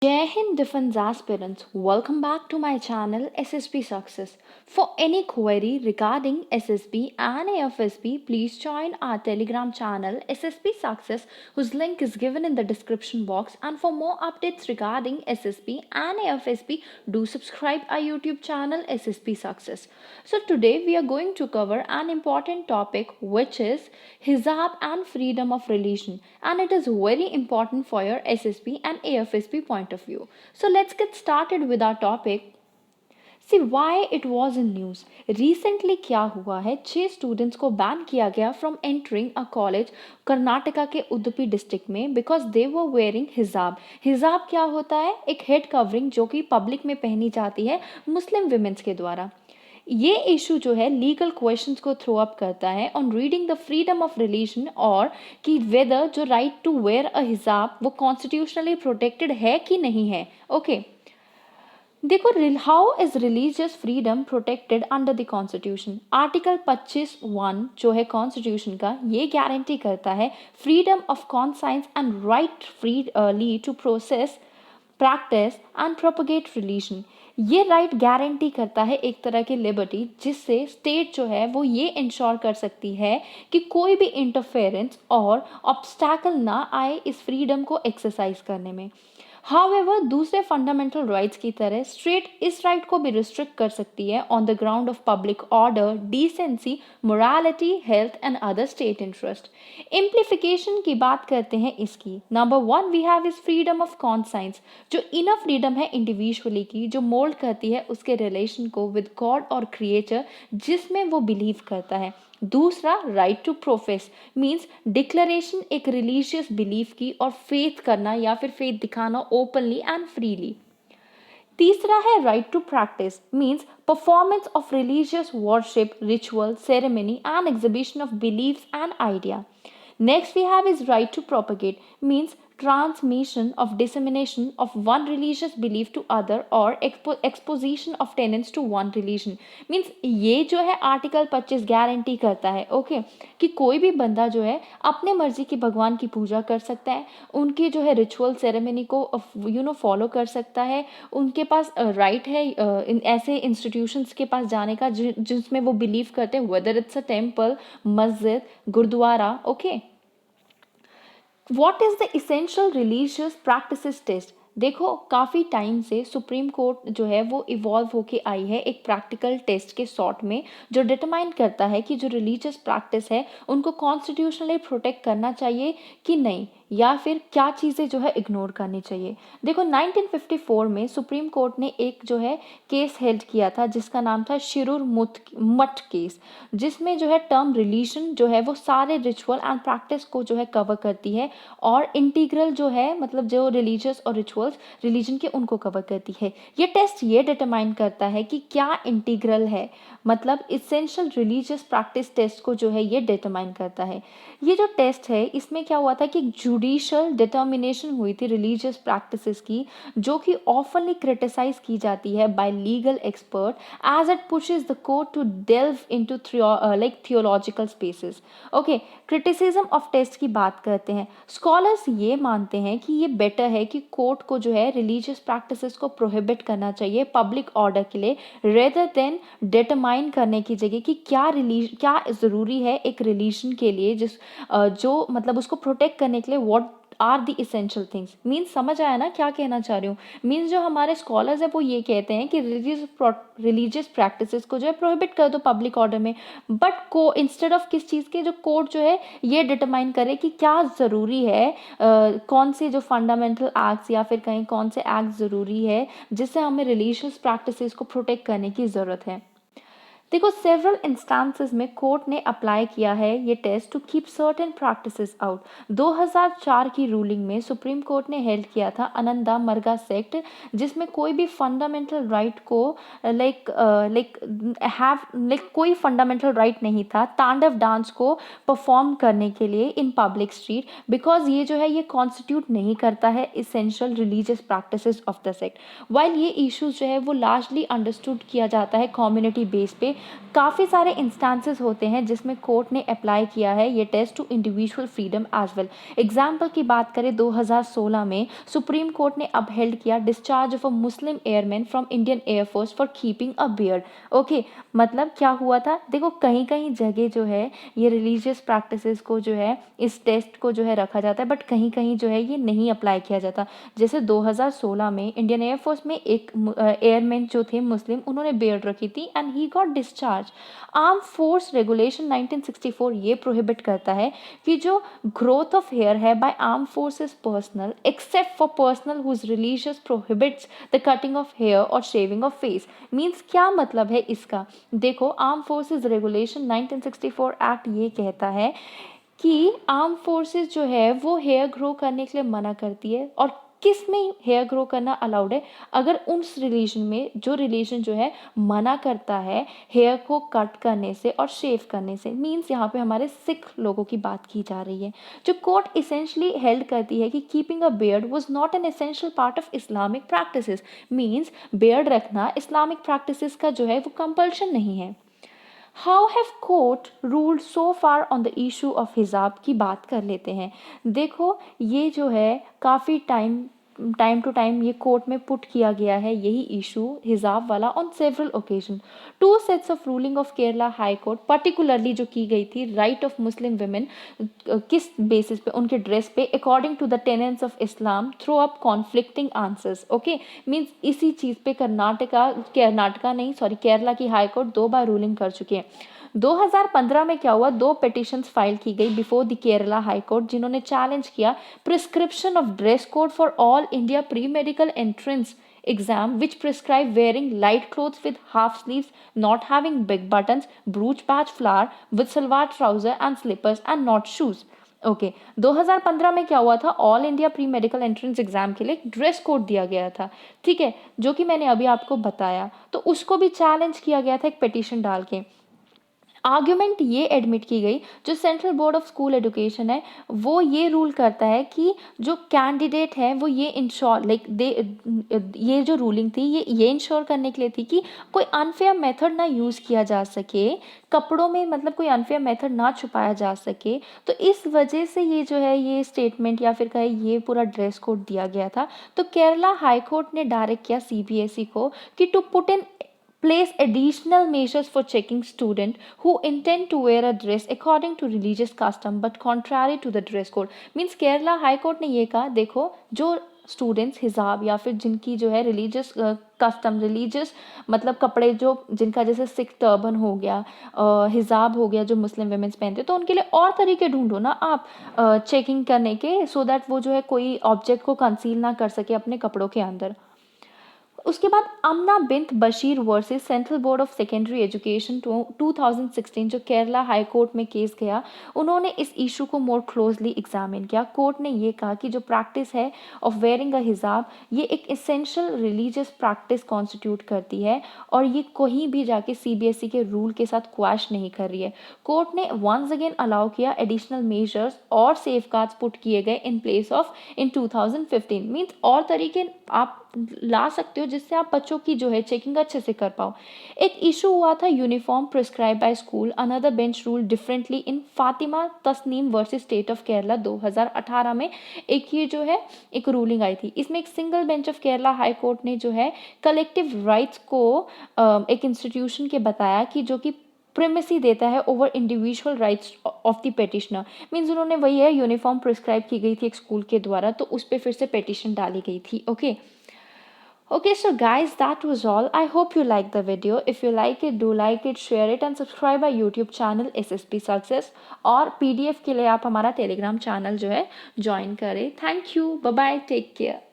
Jai Hind Defense aspirants, welcome back to my channel SSB Success. For any query regarding SSB and AFSB, please join our Telegram channel SSB Success, whose link is given in the description box. And for more updates regarding SSB and AFSB, do subscribe our YouTube channel SSB Success. So today we are going to cover an important topic, which is hijab and freedom of religion, and it is very important for your SSB and AFSB point of view. So let's get started with our topic. See why it was in news recently क्या हुआ है 6 students को ban किया गया from entering a college Karnataka के Udupi district में because they were wearing hijab. हिजाब क्या होता है? एक हेड कवरिंग जो कि पब्लिक में पहनी जाती है मुस्लिम विमेंस के द्वारा। ये इशू जो है लीगल क्वेश्चंस को थ्रो अप करता है on reading the freedom of religion, और कि वेदर जो राइट टू वेयर अ हिजाब वो कॉन्स्टिट्यूशनली प्रोटेक्टेड है कि नहीं है। ओके देखो, how is religious freedom protected under the constitution. Article 25(1) जो है कॉन्स्टिट्यूशन का, ये गारंटी करता है freedom of conscience and right freely to process, practice and propagate religion. ये राइट गारंटी करता है एक तरह की लिबर्टी, जिससे स्टेट जो है वो ये इंश्योर कर सकती है कि कोई भी इंटरफेरेंस और ऑब्स्टैकल ना आए इस फ्रीडम को एक्सरसाइज करने में। हाउएवर दूसरे फंडामेंटल राइट्स की तरह स्टेट इस राइट को भी रिस्ट्रिक्ट कर सकती है on the ground of public order, decency, morality, health and other state interest. इम्प्लीफिकेशन की बात करते हैं इसकी। Number 1 we have is freedom of conscience, जो इनर फ्रीडम है इंडिविजुअली की, जो मोल्ड करती है उसके रिलेशन को विद गॉड और क्रिएचर जिसमें वो बिलीव करता है। दूसरा right to profess means declaration एक रिलीजियस बिलीफ की और फेथ करना या फिर फेथ दिखाना ओपनली एंड फ्रीली। तीसरा है right to practice means performance of religious worship, ritual, ceremony and exhibition of beliefs and idea. Next we have is right to propagate means transmission of dissemination of one religious belief to other or exposition of tenets to one religion means ये जो है article 25 guarantee करता है okay कि कोई भी बंदा जो है अपने मर्जी की भगवान की पूजा कर सकता है, उनकी जो है रिचुअल सेरेमनी को फॉलो कर सकता है, उनके पास राइट है इन ऐसे इंस्टीट्यूशंस के पास जाने का जिसमें वो बिलीव करते हैं, वेदर इट्स अ टेम्पल, मस्जिद, gurdwara. Okay what is the essential religious practices test. देखो काफ़ी टाइम से सुप्रीम कोर्ट जो है वो इवॉल्व होके आई है एक प्रैक्टिकल टेस्ट के सॉर्ट में, जो डिटरमाइन करता है कि जो रिलीजियस प्रैक्टिस है उनको कॉन्स्टिट्यूशनली प्रोटेक्ट करना चाहिए कि नहीं, या फिर क्या चीज़ें जो है इग्नोर करनी चाहिए। देखो 1954 में सुप्रीम कोर्ट ने एक जो है केस हेल्ड किया था जिसका नाम था शिरूर मठ केस, जिसमें जो है टर्म रिलीजन जो है वो सारे रिचुअल एंड प्रैक्टिस को जो है कवर करती है, और इंटीग्रल जो है मतलब जो रिलीजियस और रिचुअल्स रिलीजन के उनको कवर करती है। ये टेस्ट ये डिटरमाइन करता है कि क्या इंटीग्रल है, मतलब इसेंशियल रिलीजियस प्रैक्टिस टेस्ट को जो है ये डिटरमाइन करता है। ये जो टेस्ट है इसमें क्या हुआ था कि जुडिशियल डिटर्मिनेशन हुई थी रिलीजियस प्रैक्टिसेस की, जो कि ऑफनली क्रिटिसाइज की जाती है by legal expert as it pushes the court to delve into like theological spaces. Okay criticism of test की बात करते हैं। स्कॉलर्स ये मानते हैं कि ये बेटर है कि कोर्ट को जो है रिलीजियस प्रैक्टिसेस को प्रोहिबिट करना चाहिए पब्लिक ऑर्डर के लिए, रेदर देन डिटरमाइन करने की जगह कि क्या ज़रूरी है एक रिलीजन के लिए जो मतलब उसको प्रोटेक्ट करने के लिए what are the essential things. Means समझ आया ना क्या कहना चाह रही हूँ। मीन्स जो हमारे स्कॉलर्स है वो ये कहते हैं कि रिलीजियस प्रैक्टिसेस को जो है प्रोहिबिट कर दो पब्लिक ऑर्डर में, बट को इंस्टेड ऑफ किस चीज़ के जो कोर्ट जो है ये डिटरमाइन करे कि क्या ज़रूरी है, कौन से जो फंडामेंटल एक्ट्स या फिर कहीं कौन से एक्ट ज़रूरी है जिससे हमें रिलीजियस प्रैक्टिसेस को प्रोटेक्ट करने की ज़रूरत है। देखो सेवरल इंस्टांसेस में कोर्ट ने अप्लाई किया है ये test to keep certain practices out. 2004 की रूलिंग में सुप्रीम कोर्ट ने हेल्ड किया था अनंदा मरगा सेक्ट, जिसमें कोई भी फंडामेंटल राइट को कोई फंडामेंटल राइट नहीं था तांडव डांस को परफॉर्म करने के लिए इन पब्लिक स्ट्रीट, बिकॉज ये जो है ये कॉन्स्टिट्यूट नहीं करता है essential religious practices of the sect. While ये इश्यूज जो है वो लार्जली अंडरस्टूड किया जाता है कम्युनिटी बेस पे, काफ़ी सारे इंस्टांसेस होते हैं जिसमें कोर्ट ने अप्लाई किया है ये test to individual freedom as well. Example की बात करें 2016 में सुप्रीम कोर्ट ने अपहेल्ड किया discharge of a Muslim airman from Indian air force for keeping a beard. Okay, मतलब क्या हुआ था, देखो कहीं कहीं जगह जो है ये रिलीजियस प्रैक्टिसेस को जो है इस टेस्ट को जो है रखा जाता है, बट कहीं कहीं जो है ये नहीं अप्लाई किया जाता। जैसे 2016 में इंडियन एयरफोर्स में एक एयरमैन जो थे मुस्लिम, उन्होंने बियर्ड रखी थी and he got discharge. Arm force regulation 1964 ये प्रोहिबिट करता है कि जो ग्रोथ ऑफ हेयर है by arm forces personnel except for personnel whose religious prohibits the cutting of hair और शेविंग ऑफ फेस। मीन्स क्या मतलब है इसका, देखो आर्म फोर्सेस रेगुलेशन 1964 एक्ट ये कहता है कि आर्म फोर्सेस जो है वो हेयर ग्रो करने के लिए मना करती है। और किस में हेयर ग्रो करना अलाउड है, अगर उस रिलीजन में जो रिलीजन जो है मना करता है हेयर को कट करने से और शेव करने से। मीन्स यहाँ पे हमारे सिख लोगों की बात की जा रही है। जो कोर्ट इसेंशली हेल्ड करती है कि keeping a beard was not an essential part of Islamic practices. Means beard रखना इस्लामिक प्रैक्टिसेस का जो है वो कंपल्शन नहीं है। How have court ruled so far on the issue of हिजाब की बात कर लेते हैं। देखो ये जो है काफ़ी टाइम टू टाइम ये कोर्ट में पुट किया गया है यही इशू हिजाब वाला on several occasion. Two sets of ruling of Kerala high court particularly जो की गई थी राइट ऑफ मुस्लिम वुमेन किस बेसिस पे, उनके ड्रेस पे according to the tenets of Islam throw up conflicting answers. Okay, means इसी चीज़ पे कर्नाटका नहीं सॉरी केरला की हाई कोर्ट 2 बार रूलिंग कर चुकी है। 2015 में क्या हुआ, 2 पिटिशंस फाइल की गई before the Kerala high court जिन्होंने चैलेंज किया prescription of dress code for all India pre medical entrance exam which prescribe wearing light clothes with half sleeves, not having big buttons, brooch patch flower with salwar trouser and slippers and not shoes। Okay 2015 में क्या हुआ था, all India pre medical entrance exam के लिए dress code दिया गया था, ठीक है, जो कि मैंने अभी आपको बताया। तो उसको भी चैलेंज किया गया था एक पिटीशन डाल के। आर्ग्यूमेंट ये एडमिट की गई, जो central board of school education है वो ये रूल करता है कि जो कैंडिडेट है वो ये इंश्योर ये जो रूलिंग थी ये इंश्योर करने के लिए थी कि कोई अनफेयर मेथड ना यूज़ किया जा सके कपड़ों में, मतलब कोई अनफेयर मेथड ना छुपाया जा सके। तो इस वजह से ये जो है ये स्टेटमेंट या फिर कहे ये पूरा ड्रेस कोड दिया गया था। तो केरला हाई कोर्ट ने डायरेक्ट किया सीबीएसई को कि to put in place additional measures for checking student who intend to wear a dress according to religious custom but contrary to the dress code। Means Kerala high court ने ये कहा देखो जो students हिजाब या फिर जिनकी जो है रिलीजियस कस्टम रिलीजियस मतलब कपड़े जो जिनका जैसे सिख टर्बन हो गया हिजाब हो गया जो मुस्लिम वेमेंस पहनते तो उनके लिए और तरीके ढूंढो ना आप चेकिंग करने के, सो दैट वो जो है कोई ऑब्जेक्ट को कंसील ना कर सके अपने कपड़ों के अंदर। उसके बाद Amna Bint Basheer versus central board of secondary education 2016 जो केरला हाई कोर्ट में केस गया, उन्होंने इस इशू को मोर क्लोजली एग्जामिन किया। कोर्ट ने ये कहा कि जो प्रैक्टिस है ऑफ वेयरिंग अ हिजाब ये एक इसेंशियल रिलीजियस प्रैक्टिस कॉन्स्टिट्यूट करती है और ये कहीं भी जाके सीबीएसई के रूल के साथ क्वैश नहीं कर रही है। कोर्ट ने वंस अगेन अलाउ किया एडिशनल मेजर्स और सेफगार्ड्स पुट किए गए in place of in 2015। Means और तरीके आप ला सकते हो जिससे आप बच्चों की जो है चेकिंग अच्छे से कर पाओ। एक इशू हुआ था uniform prescribe by school another bench rule differently in Fatima Tasneem versus state of Kerala 2018 में एक ये जो है एक रूलिंग आई थी। इसमें एक single bench of Kerala high court ने जो है कलेक्टिव राइट्स को एक इंस्टीट्यूशन के बताया कि जो कि प्रिमेसी देता है over individual rights of the petitioner. Means उन्होंने वही है यूनिफॉर्म प्रिस्क्राइब की गई थी एक स्कूल के द्वारा तो उस पर फिर से पेटिशन डाली गई थी। Okay, so guys, that was all. I hope you liked the video. If you like it, do like it, share it and subscribe our YouTube channel SSP Success। और PDF के लिए आप हमारा Telegram चैनल जो है join करें। Thank you, bye bye, take care.